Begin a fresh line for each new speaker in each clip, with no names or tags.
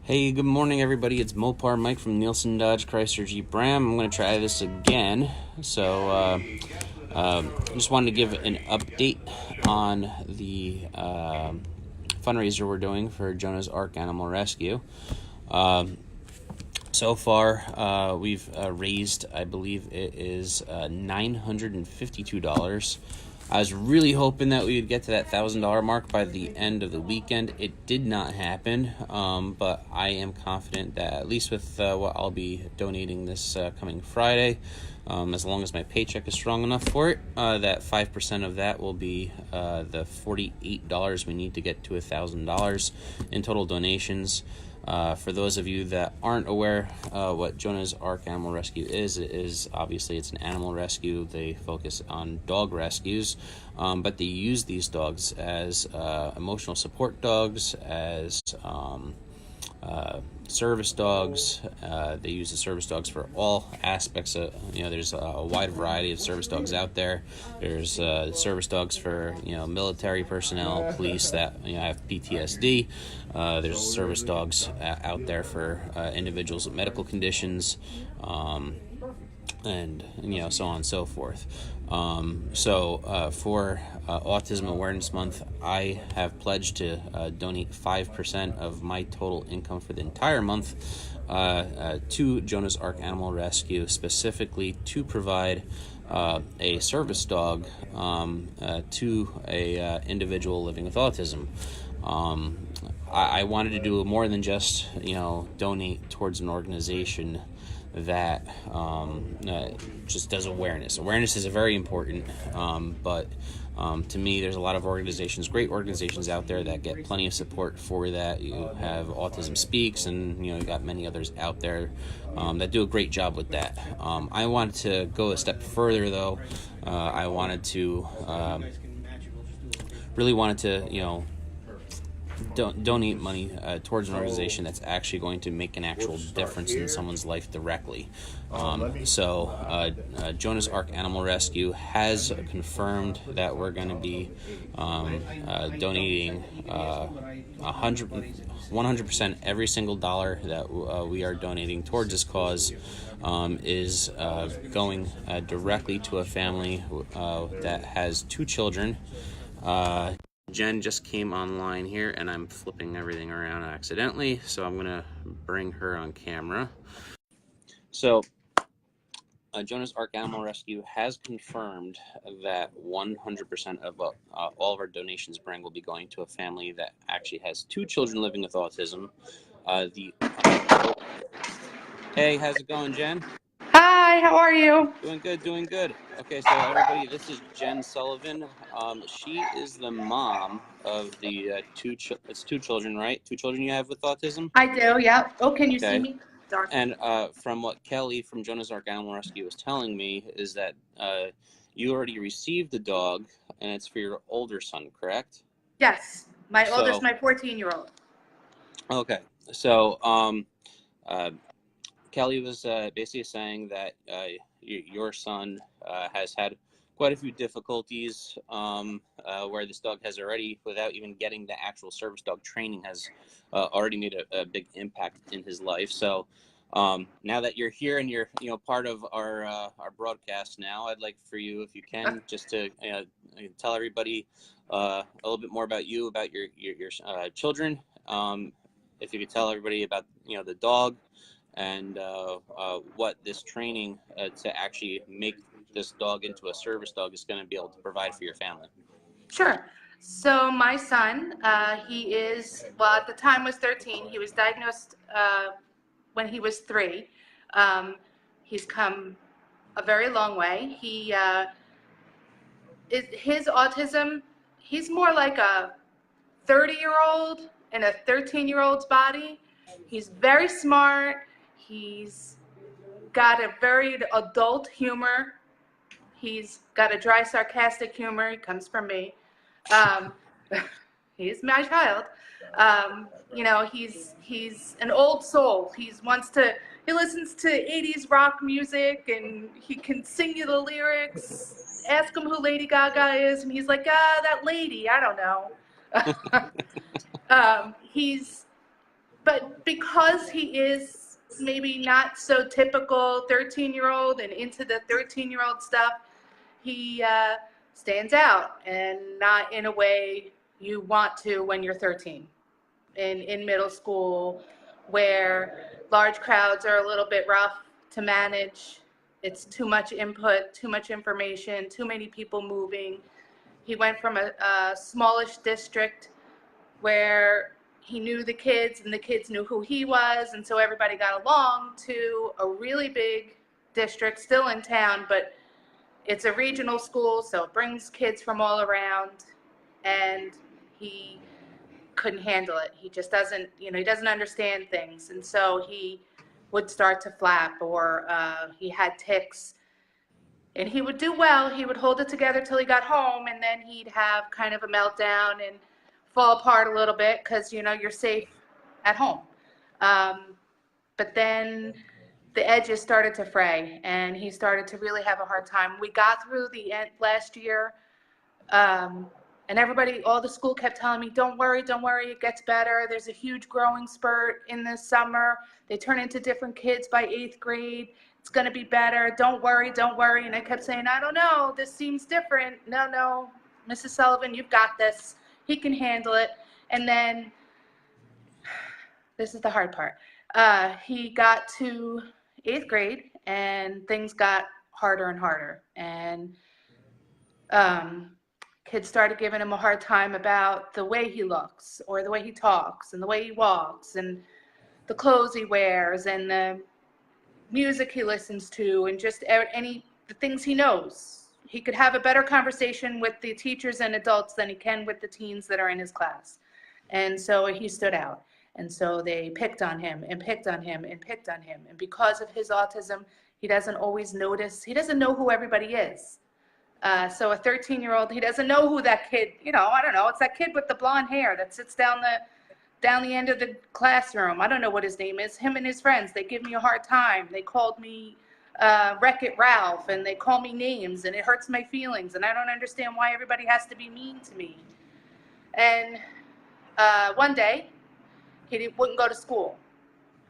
Hey, good morning, everybody. It's Mopar Mike from Nielsen Dodge Chrysler Jeep Ram. I'm going to try this again. I just wanted to give an update on the fundraiser we're doing for Jonah's Ark Animal Rescue. So far, we've raised, I believe it is $952. I was really hoping that we would get to that $1,000 mark by the end of the weekend. It did not happen, but I am confident that at least with what I'll be donating this coming Friday, as long as my paycheck is strong enough for it, that 5% of that will be the $48 we need to get to $1,000 in total donations. For those of you that aren't aware what Jonah's Ark Animal Rescue is, obviously it's an animal rescue. They focus on dog rescues, but they use these dogs as emotional support dogs, as service dogs. They use the service dogs for all aspects of, there's a wide variety of service dogs out there. There's service dogs for, military personnel, police that, have PTSD. There's service dogs out there for individuals with medical conditions, and so on and so forth. For Autism Awareness Month, I have pledged to donate 5% of my total income for the entire month to Jonah's Ark Animal Rescue, specifically to provide a service dog to a individual living with autism. I wanted to do more than just donate towards an organization that just does awareness. Awareness is very important, but to me, there's a lot of great organizations out there that get plenty of support for that. You have Autism Speaks, and you got many others out there that do a great job with that. I wanted to go a step further, though. I wanted to really wanted to donate money towards an organization that's actually going to make an actual difference in someone's life directly. Jonah's Ark Animal Rescue has confirmed that we're going to be donating 100% every single dollar that we are donating towards this cause is going directly to a family that has 2 children. Jen just came online here, and I'm flipping everything around accidentally, so I'm going to bring her on camera. So, Jonah's Ark Animal Rescue has confirmed that 100% of all of our donations will be going to a family that actually has 2 children living with autism. Hey, how's it going, Jen?
Hi, how are you?
Doing good. Okay, so everybody, this is Jen Sullivan. She is the mom of the 2 children, right? 2 children you have with autism?
I do, yep. Oh, can you see
Okay.
me? Darn.
And from what Kelly from Jonah's Ark Animal Rescue was telling me is that you already received the dog, and it's for your older son, correct?
Yes, my oldest, my 14-year-old.
Okay, so Kelly was basically saying that your son has had quite a few difficulties where this dog has already, without even getting the actual service dog training, has already made a big impact in his life. So now that you're here and you're part of our broadcast now, I'd like for you, if you can, just to tell everybody a little bit more about you, about your children. If you could tell everybody about the dog, and what this training to actually make this dog into a service dog is going to be able to provide for your family.
Sure. So my son, he is, well, at the time was 13. He was diagnosed when he was 3. He's come a very long way. His autism, he's more like a 30-year-old in a 13-year-old's body. He's very smart. He's got a very adult humor. He's got a dry, sarcastic humor. He comes from me. He's my child. He's an old soul. He listens to 80s rock music, and he can sing you the lyrics. Ask him who Lady Gaga is, and he's like, that lady, I don't know. He's but because he is maybe not so typical 13-year-old and into the 13-year-old stuff, he stands out, and not in a way you want to when you're 13 in middle school, where large crowds are a little bit rough to manage. It's too much input, too much information, too many people moving. He went from a smallish district where he knew the kids and the kids knew who he was, and so everybody got along, to a really big district still in town, but it's a regional school, so it brings kids from all around, and he couldn't handle it. He just doesn't, he doesn't understand things, and so he would start to flap, or he had tics, and he would do well. He would hold it together till he got home, and then he'd have kind of a meltdown and fall apart a little bit because, you're safe at home. But then the edges started to fray, and he started to really have a hard time. We got through the end last year, and everybody, all the school kept telling me, don't worry, it gets better. There's a huge growing spurt in this summer. They turn into different kids by 8th grade. It's going to be better. Don't worry. And I kept saying, I don't know. This seems different. No, Mrs. Sullivan, you've got this. He can handle it. And then, this is the hard part. He got to 8th grade, and things got harder and harder. And kids started giving him a hard time about the way he looks, or the way he talks, and the way he walks, and the clothes he wears, and the music he listens to, and just the things he knows. He could have a better conversation with the teachers and adults than he can with the teens that are in his class. And so he stood out. And so they picked on him and picked on him and picked on him. And because of his autism, he doesn't always notice. He doesn't know who everybody is. So a 13-year-old, he doesn't know who that kid, I don't know. It's that kid with the blonde hair that sits down the end of the classroom. I don't know what his name is. Him and his friends, they give me a hard time. They called me Wreck-It Ralph, and they call me names, and it hurts my feelings, and I don't understand why everybody has to be mean to me. And one day, he wouldn't go to school,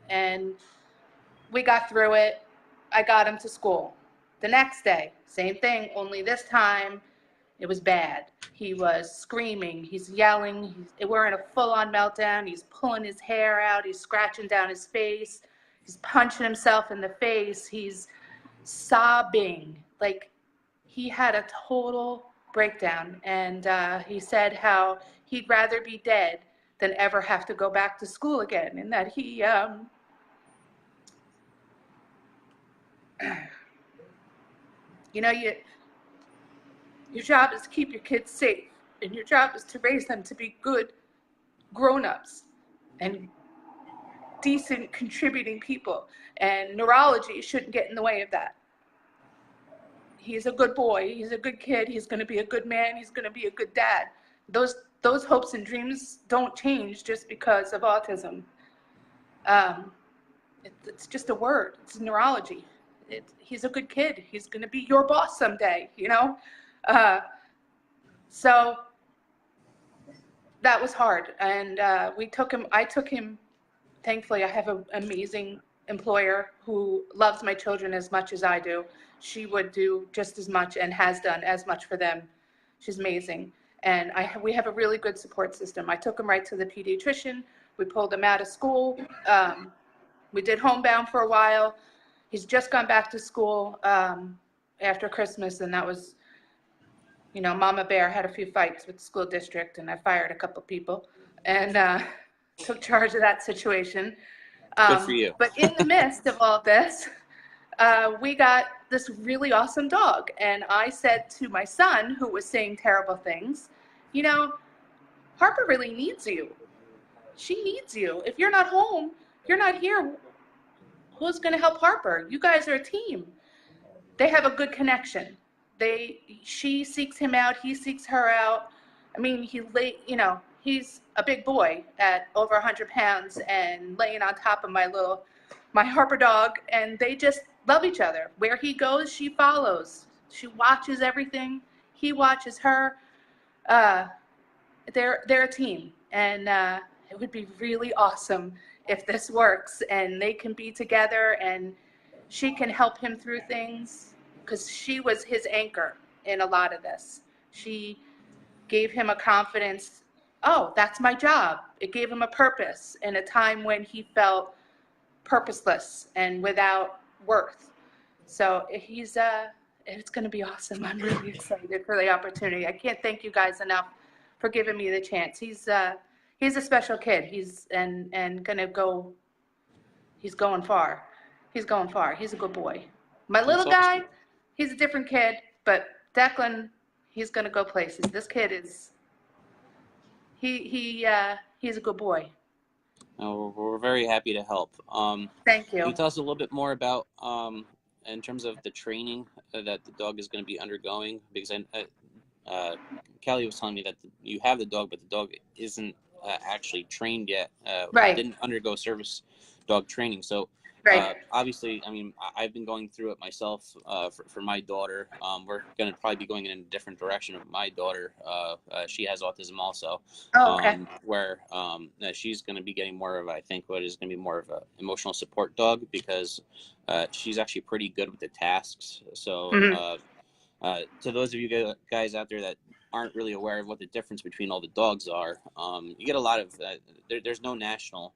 and we got through it. I got him to school. The next day, same thing, only this time it was bad. He was screaming, he's yelling, we're in a full-on meltdown. He's pulling his hair out, he's scratching down his face, he's punching himself in the face, he's sobbing. Like, he had a total breakdown, and he said how he'd rather be dead than ever have to go back to school again, and that he your job is to keep your kids safe, and your job is to raise them to be good grown-ups and decent contributing people, and neurology shouldn't get in the way of that. He's a good boy, he's a good kid, he's going to be a good man, he's going to be a good dad. Those hopes and dreams don't change just because of autism. It's just a word. It's neurology. He's a good kid. He's going to be your boss someday, So that was hard. And I took him, thankfully, I have an amazing employer who loves my children as much as I do. She would do just as much and has done as much for them. She's amazing. And we have a really good support system. I took him right to the pediatrician. We pulled him out of school. We did homebound for a while. He's just gone back to school after Christmas, and that was, Mama Bear had a few fights with the school district, and I fired a couple people and took charge of that situation.
Good for you.
But in the midst of all this, we got this really awesome dog. And I said to my son, who was saying terrible things, Harper really needs you. She needs you. If you're not home, you're not here, who's going to help Harper? You guys are a team. They have a good connection. She seeks him out. He seeks her out. I mean, he's a big boy at over 100 pounds and laying on top of my Harper dog, and they just love each other. Where he goes, she follows. She watches everything. He watches her. They're a team, and it would be really awesome if this works and they can be together and she can help him through things, because she was his anchor in a lot of this. She gave him a confidence. Oh, that's my job. It gave him a purpose in a time when he felt purposeless and without worth. So it's going to be awesome. I'm really excited for the opportunity. I can't thank you guys enough for giving me the chance. He's a special kid. He's gonna go. He's going far. He's going far. He's a good boy. My little
That's
guy,
awesome.
he's a different kid, but Declan, he's gonna go places. This kid is he's a good boy.
We're very happy to help.
Thank
Can you
you.
tell us a little bit more about, in terms of the training that the dog is going to be undergoing? Because Callie was telling me that you have the dog, but the dog isn't actually trained yet.
Right.
Didn't undergo service dog training. So
Right.
obviously, I mean, I've been going through it myself for my daughter. We're going to probably be going in a different direction with my daughter. She has autism also,
Oh, okay.
where she's going to be getting more of, I think, what is going to be more of an emotional support dog, because she's actually pretty good with the tasks. So to those of you guys out there that aren't really aware of what the difference between all the dogs are, you get a lot of there's no national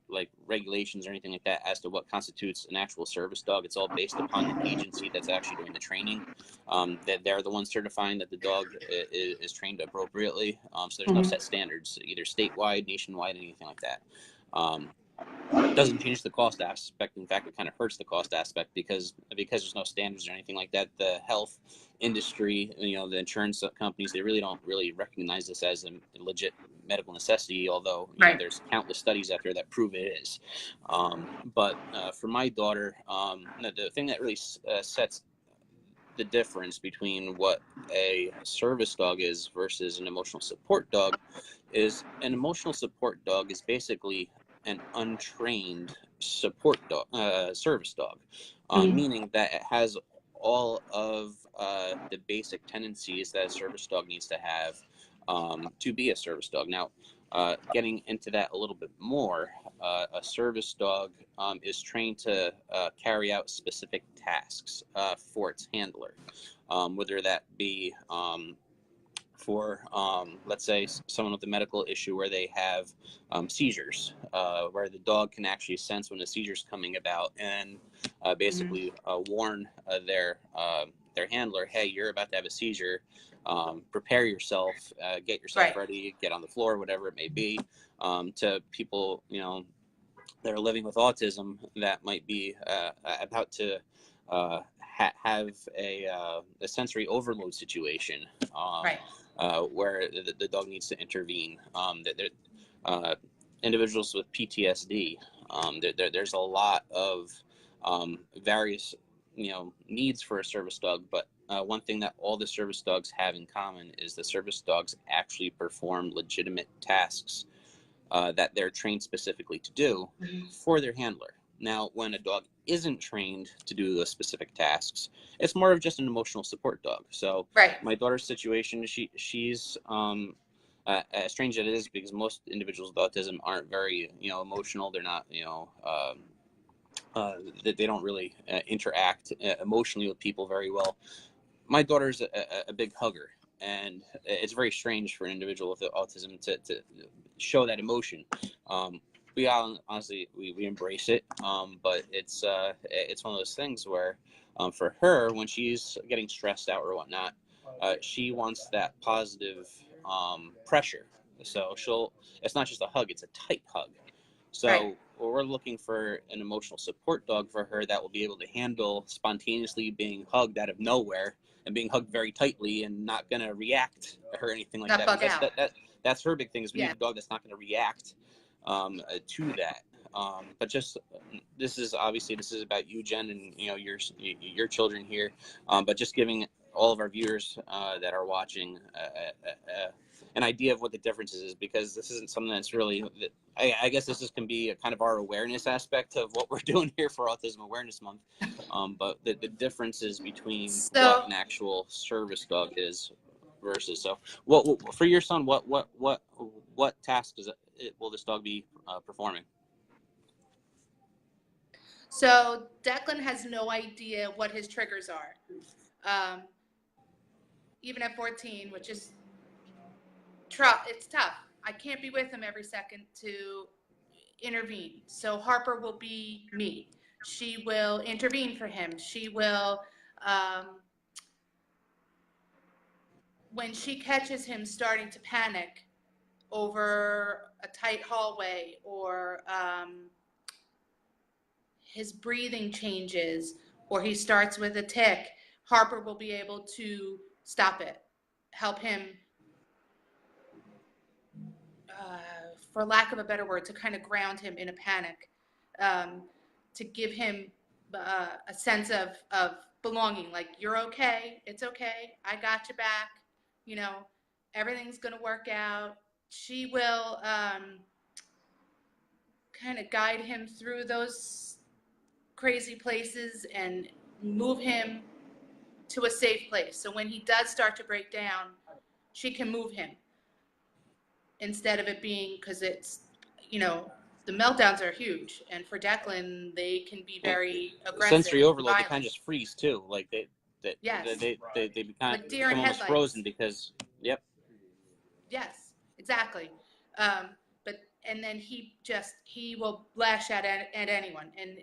like regulations or anything like that as to what constitutes an actual service dog. It's all based upon the agency that's actually doing the training. That they're the ones certifying that the dog is trained appropriately. So there's no set standards, either statewide, nationwide, anything like that. It doesn't change the cost aspect. In fact, it kind of hurts the cost aspect, because there's no standards or anything like that. The health industry, the insurance companies, they really don't recognize this as a legit medical necessity, although there's countless studies out there that prove it is. But for my daughter, the thing that really sets the difference between what a service dog is versus an emotional support dog is an emotional support dog is basically an untrained support dog, service dog, meaning that it has all of the basic tendencies that a service dog needs to have to be a service dog. Now, getting into that a little bit more, a service dog is trained to carry out specific tasks for its handler, whether that be for, let's say, someone with a medical issue where they have seizures, where the dog can actually sense when a seizure is coming about and basically warn their handler, hey, you're about to have a seizure. Prepare yourself, get yourself ready, get on the floor, whatever it may be. To people, that are living with autism that might be about to have a sensory overload situation, where the dog needs to intervene. Individuals with PTSD, there's a lot of various needs for a service dog, but one thing that all the service dogs have in common is the service dogs actually perform legitimate tasks that they're trained specifically to do for their handler. Now, when a dog isn't trained to do the specific tasks, it's more of just an emotional support dog. So my daughter's situation, she's as strange as it is, because most individuals with autism aren't very emotional. They're not they don't really interact emotionally with people very well. My daughter's a big hugger, and it's very strange for an individual with autism to show that emotion. We honestly we embrace it, but it's one of those things where for her, when she's getting stressed out or whatnot, she wants that positive pressure. So it's not just a hug, it's a tight hug. So we're looking for an emotional support dog for her that will be able to handle spontaneously being hugged out of nowhere and being hugged very tightly and not going to react or anything like that. That's her big thing, is we need a dog that's not going to react to that. But just this is about you, Jen, and your children here. But just giving all of our viewers that are watching an idea of what the differences is, because this isn't something that's really. I guess this can be a kind of our awareness aspect of what we're doing here for Autism Awareness Month. But the differences between what an actual service dog is versus. So, what for your son? What task will this dog be performing?
So Declan has no idea what his triggers are. Even at 14, which is it's tough. I can't be with him every second to intervene. So Harper will be me. She will intervene for him. She will, when she catches him starting to panic over a tight hallway, or his breathing changes, or he starts with a tic, Harper will be able to stop it, help him, for lack of a better word, to kind of ground him in a panic, to give him a sense of belonging, like, you're okay, it's okay, I got you back, you know, everything's going to work out. She will kind of guide him through those crazy places and move him to a safe place. So when he does start to break down, she can move him, instead of it being, because it's, you know, the meltdowns are huge, and for Declan, they can be very aggressive.
Sensory overload.
Violent.
They kind of just freeze too. Like
yes.
they become
like deer in
almost
headlights.
frozen because yep.
Yes, exactly. But and then he will lash at anyone. And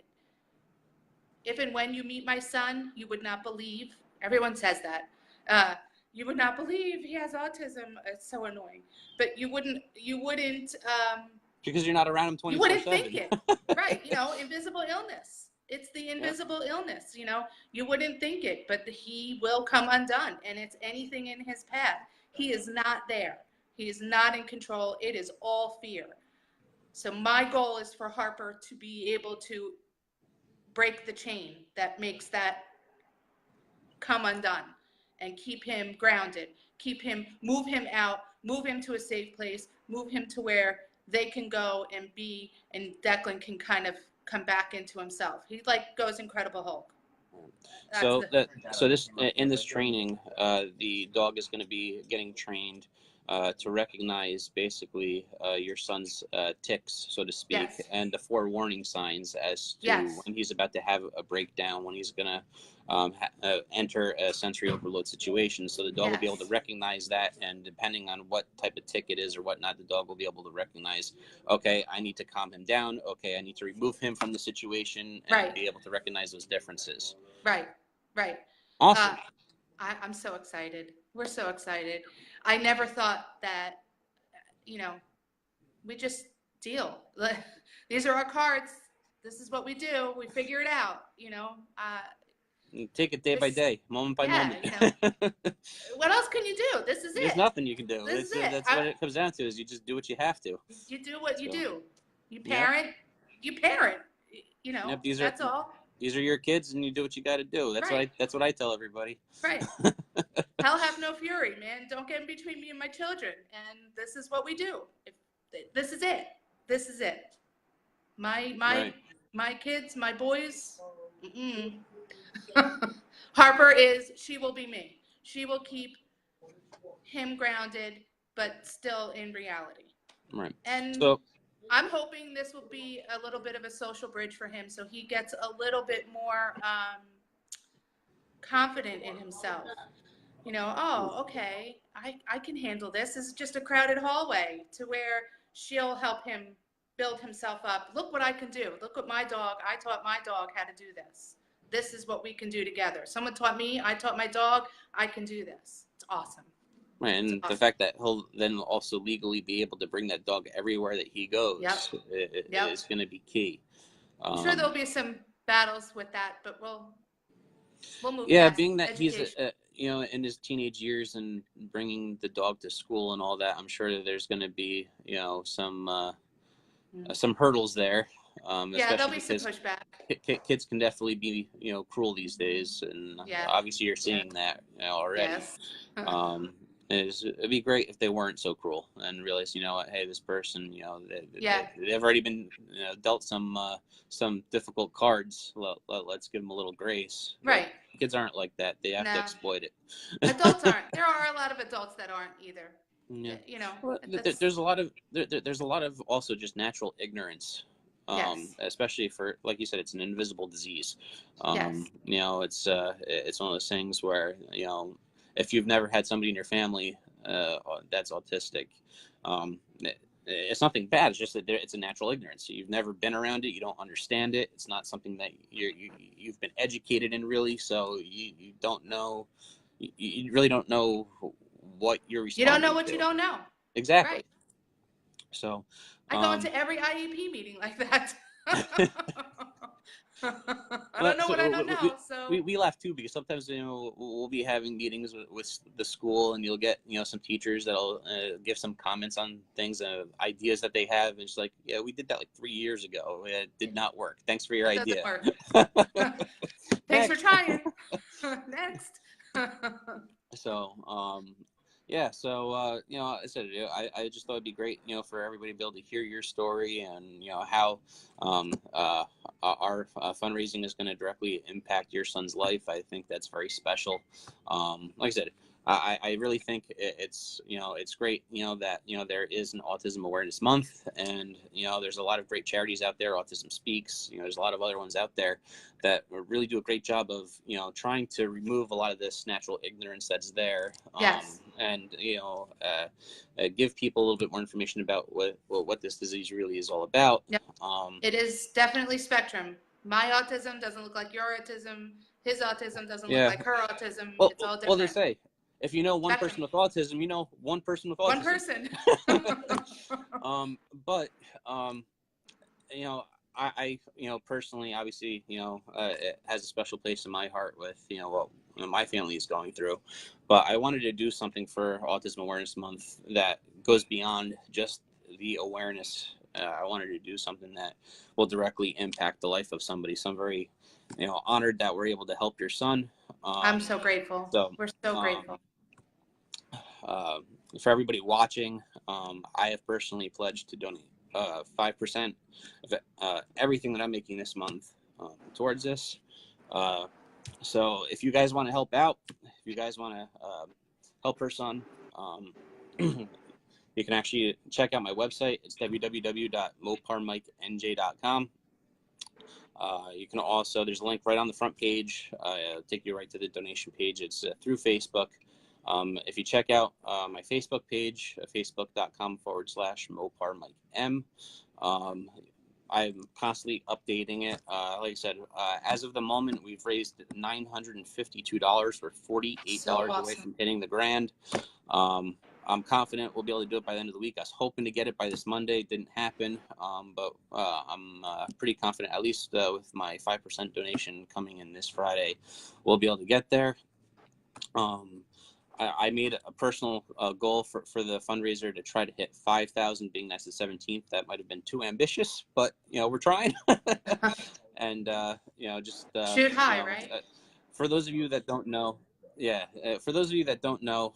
if and when you meet my son, you would not believe. Everyone says that. You would not believe he has autism. It's so annoying. But you wouldn't.
Because you're not around him 24/7.
You wouldn't think it, right? You know, invisible illness. It's the invisible illness. You know, you wouldn't think it, but he will come undone, and it's anything in his path. He is not there. He is not in control. It is all fear. So my goal is for Harper to be able to break the chain that makes that come undone, and keep him grounded, move him out, move him to a safe place, move him to where they can go and be, and Declan can kind of come back into himself. He like goes Incredible Hulk.
So this in this training, the dog is going to be getting trained to recognize basically your son's tics, so to speak,
yes.
and the 4 warning signs as to
yes.
when he's about to have a breakdown, when he's going to enter a sensory overload situation. So the dog
yes.
will be able to recognize that, and depending on what type of tic it is or whatnot, the dog will be able to recognize, okay, I need to calm him down, okay, I need to remove him from the situation, and
right.
be able to recognize those differences.
Right.
Awesome.
I'm so excited. We're so excited. I never thought that, you know, we just deal. These are our cards. This is what we do. We figure it out, you know.
You take it day by day, moment by moment.
You know, what else can you do? This is it.
There's nothing you can do.
This is it.
That's what it comes down to, is you just do what you have to.
You do what you do. You parent. Yep. You parent. You know, yep, that's all.
These are your kids, and you do what you got to do. That's what I tell everybody.
Right. Hell have no fury, man. Don't get in between me and my children. And this is what we do. This is it. This is it. My kids, my boys. Harper she will be me. She will keep him grounded, but still in reality.
Right.
And I'm hoping this will be a little bit of a social bridge for him, so he gets a little bit more confident in himself. You know, oh, okay, I can handle this. This is just a crowded hallway, to where she'll help him build himself up. Look what I can do. Look what I taught my dog how to do this. This is what we can do together. Someone taught me, I taught my dog, I can do this. It's awesome.
Right, and the fact that he'll then also legally be able to bring that dog everywhere that he goes is going to be key.
I'm sure there'll be some battles with that, but we'll move.
Yeah,
past
being that
education.
he's in his teenage years and bringing the dog to school and all that, I'm sure that there's going to be some hurdles there.
There'll be some pushback.
Kids can definitely be cruel these days, and obviously you're seeing that already.
Yes.
it'd be great if they weren't so cruel and realize, you know what, hey, this person, you know,
Yeah.
they've already been, you know, dealt some difficult cards. Let's give them a little grace.
Right.
But kids aren't like that. They have to
No.
exploit it.
Adults aren't. There are a lot of adults that aren't either.
Yeah.
You know,
Well,
that's,
there's a lot of there's a lot of also just natural ignorance,
yes.
especially for, like you said, it's an invisible disease.
Yes.
You know, it's one of those things where, you know, if you've never had somebody in your family that's autistic, it's nothing bad. It's just that it's a natural ignorance. You've never been around it. You don't understand it. It's not something that you've been educated in, really. So you don't know. You really don't know what you're
You don't know
responding
what
to.
you don't know.
Exactly.
Right.
So,
I go into every IEP meeting like that. I don't know what I don't know, so
we laugh too, because sometimes, you know, we'll be having meetings with the school, and you'll get, you know, some teachers that'll give some comments on things, ideas that they have, and it's like, yeah, we did that like 3 years ago. It did not work. Thanks for your
it doesn't
idea.
work. Thanks for
Next.
trying. Next.
So, yeah, so, you know, I said, I just thought it'd be great, you know, for everybody to be able to hear your story, and, you know, how our fundraising is going to directly impact your son's life. I think that's very special. Like I said, I really think it's, you know, it's great, you know, that, you know, there is an Autism Awareness Month, and, you know, there's a lot of great charities out there. Autism Speaks, you know, there's a lot of other ones out there that really do a great job of, you know, trying to remove a lot of this natural ignorance that's there.
Yes.
And, you know, give people a little bit more information about what this disease really is all about.
Yep. It is definitely spectrum. My autism doesn't look like your autism. His autism doesn't look like her autism.
Well,
It's all different.
well, they say, if you know one
Spectrum.
person with autism, you know one person with autism.
One person.
But, you know, I, you know, personally, obviously, you know, it has a special place in my heart with, you know, what, you know, my family is going through. But I wanted to do something for Autism Awareness Month that goes beyond just the awareness. I wanted to do something that will directly impact the life of somebody. So I'm very, you know, honored that we're able to help your son.
I'm so grateful.
So
we're so grateful.
For everybody watching, I have personally pledged to donate 5% of everything that I'm making this month towards this. So if you guys want to help out, if you guys want to help her son, you can actually check out my website. It's www.moparmikeNJ.com. You can also, there's a link right on the front page, take you right to the donation page. It's through Facebook. If you check out my Facebook page, facebook.com/MoparMikeM, I'm constantly updating it. Like I said, as of the moment, we've raised $952. We're $48 away from hitting the grand. I'm confident we'll be able to do it by the end of the week. I was hoping to get it by this Monday. It didn't happen, but I'm pretty confident, at least with my 5% donation coming in this Friday, we'll be able to get there. I made a personal goal for the fundraiser to try to hit 5,000, being that's the 17th. That might have been too ambitious, but, you know, we're trying. And, you know, just
shoot high,
you know,
right?
For those of you that don't know, for those of you that don't know,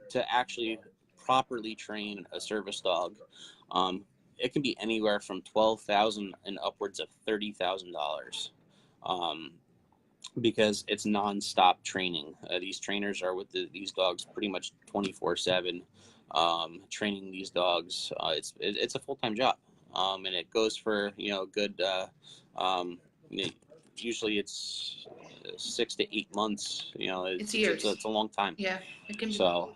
to actually properly train a service dog, it can be anywhere from $12,000 and upwards of $30,000. Because it's non-stop training. These trainers are with these dogs pretty much 24/7, training these dogs. It's a full-time job, and it goes for, you know, good. Usually it's 6 to 8 months. You know,
It's years.
It's a long time.
Yeah, it can be.
So.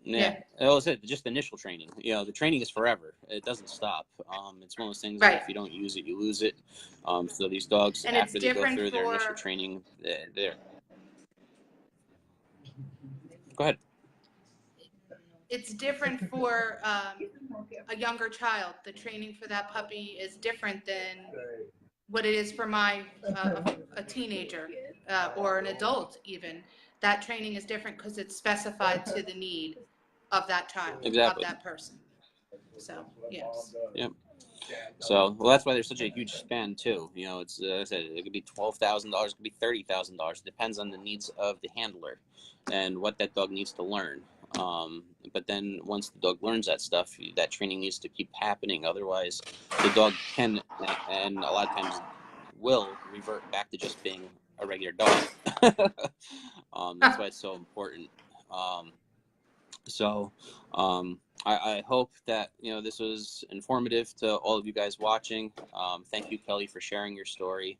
Yeah, that was it. Just initial training. You know, the training is forever. It doesn't stop. It's one of those things that if you don't use it, you lose it. So these dogs,
and
after they go through their initial training, they're... Go ahead.
It's different for a younger child. The training for that puppy is different than what it is for my a teenager or an adult even. That training is different because it's specified to the need of that child,
Exactly.
of that person. So, yes.
Yep. So, well, that's why there's such a huge span too. You know, it's I said it could be $12,000, it could be $30,000. Depends on the needs of the handler and what that dog needs to learn. But then once the dog learns that stuff, that training needs to keep happening. Otherwise, the dog can, and a lot of times will, revert back to just being a regular dog. That's why it's so important. Um, so I hope that this was informative to all of you guys watching. Thank you, Kelly, for sharing your story.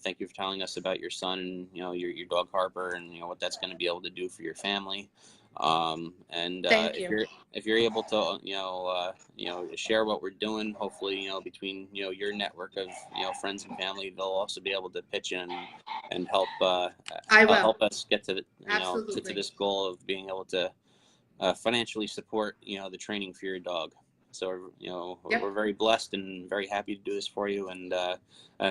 Thank you for telling us about your son and your dog Harper and what that's going to be able to do for your family. And
Thank
if
you.
you're able to share what we're doing, hopefully between your network of friends and family, they'll also be able to pitch in and help
I will.
help us get to the to
Absolutely.
this goal of being able to financially support the training for your dog. So
Yep.
we're very blessed and very happy to do this for you. And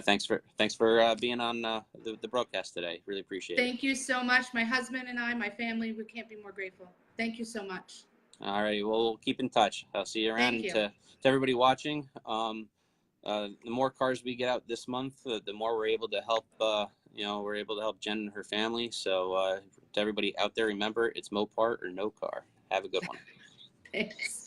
thanks for being on the broadcast today. Really appreciate it.
Thank you so much. My husband and I, my family, we can't be more grateful. Thank you so much.
All right, well, we'll keep in touch. I'll see you around.
Thank you.
To everybody watching, the more cars we get out this month, the more we're able to help. We're able to help Jen and her family. So to everybody out there, remember, it's Mopar or no car. Have a good one.
Thanks.